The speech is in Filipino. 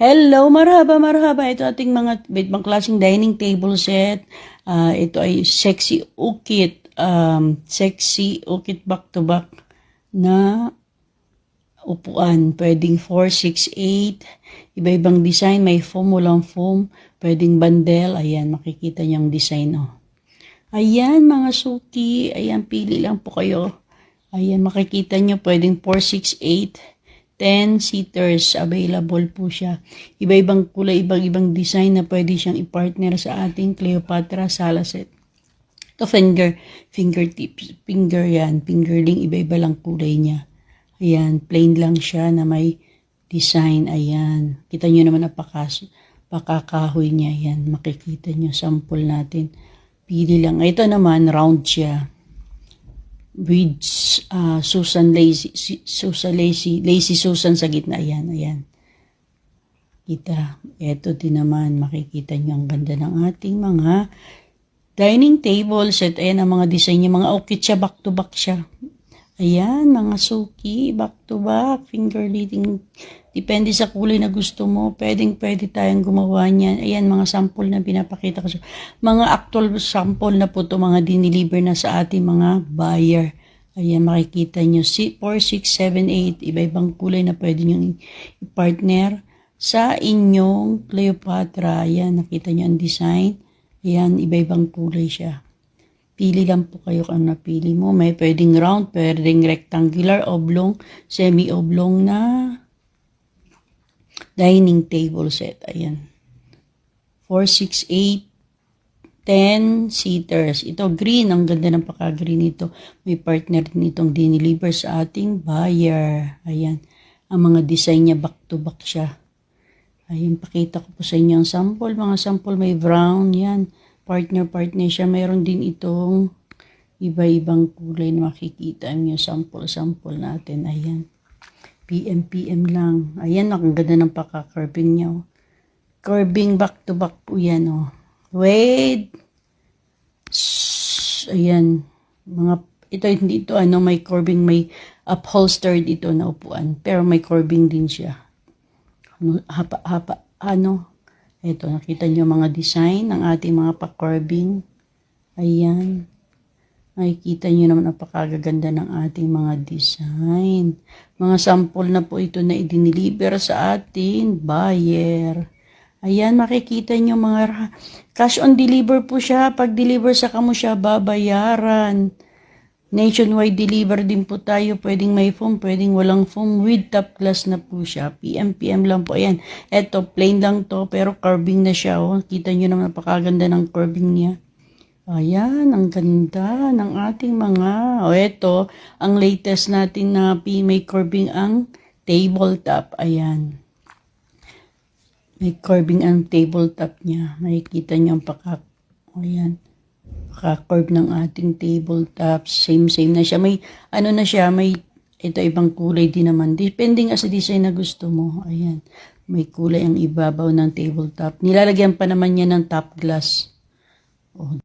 Hello, marhaba, marhaba. Ito ating mga ibang klaseng dining table set. Ito ay sexy ukit back-to-back na upuan. Pwedeng 4, 6, 8. Iba-ibang design. May foam, walang foam. Pwedeng bandel. Ayan, makikita niyo ang design. Oh. Ayan, mga suki. Ayan, pili lang po kayo. Ayan, makikita niyo pwedeng 4, 6, 8. 10 seaters available po siya. Iba-ibang kulay, ibang-ibang design na pwede siyang i-partner sa ating Cleopatra Sala set. Ito fingertips, fingerling, iba-iba lang kulay niya. Ayan, plain lang siya na may design. Ayan, kita nyo naman ang pakakahoy niya. Ayan, makikita nyo, sample natin. Pili lang. Ito naman, round siya. With lazy Susan sa gitna. Ayan. Kita. Ito din naman, makikita nyo ang ganda ng ating mga dining table set. Ayan ang mga design niya. Mga ukit siya, back to back siya. Ayan, mga suki, back to back, finger leading. Depende sa kulay na gusto mo. Pwede tayong gumawa niyan. Ayan, mga sample na pinapakita ko. Mga actual sample na po ito, mga diniliver na sa ating mga buyer. Ayan, makikita nyo. 4, 6, 7, 8. Iba-ibang kulay na pwede nyo i-partner sa inyong Cleopatra. Ayan, nakita nyo ang design. Ayan, iba-ibang kulay siya. Pili lang po kayo kung ano napili mo. May pwedeng round, pwedeng rectangular, oblong, semi-oblong na dining table set. Ayan. 4, 6, 8, 10 seaters. Ito green. Ang ganda ng paka-green nito. May partner din itong diniliver sa ating buyer. Ayan. Ang mga design niya back to back siya. Ayan. Pakita ko po sa inyo ang sample. Mga sample may brown. Yan. Partner siya. Mayroon din itong iba-ibang kulay na makikita niyo. Sample natin. Ayan. PM lang. Ayan, ang ganda ng paka-curving niya. Oh. Curving back to back po yan. Oh. Wait. Ayan. Ito hindi ito may curving, may upholstered ito na upuan. Pero may curving din siya. Ito, nakita nyo mga design ng ating mga pa-curving. Ayan. Makikita nyo naman ang napakagaganda ng ating mga design. Mga sample na po ito na i-deliver sa ating buyer. Ayan, makikita nyo mga cash on deliver po siya. Pag deliver sa kamo siya, babayaran. Nationwide deliver din po tayo. Pwedeng may foam, pwedeng walang foam. With top glass na po siya. PM lang po. Ayan. Eto, plain lang to. Pero carving na siya. Oh. Kita nyo naman napakaganda ng carving niya. Ayan, ang ganda ng ating mga. Eto, ang latest natin na may carving ang tabletop. Ayan. May carving ang tabletop niya. Makikita nyo ang ayan. Paka-curve ng ating tabletop. Same na siya. May, ito ibang kulay din naman. Depende nga sa design na gusto mo. Ayan. May kulay ang ibabaw ng tabletop. Nilalagyan pa naman niya ng top glass. Oh,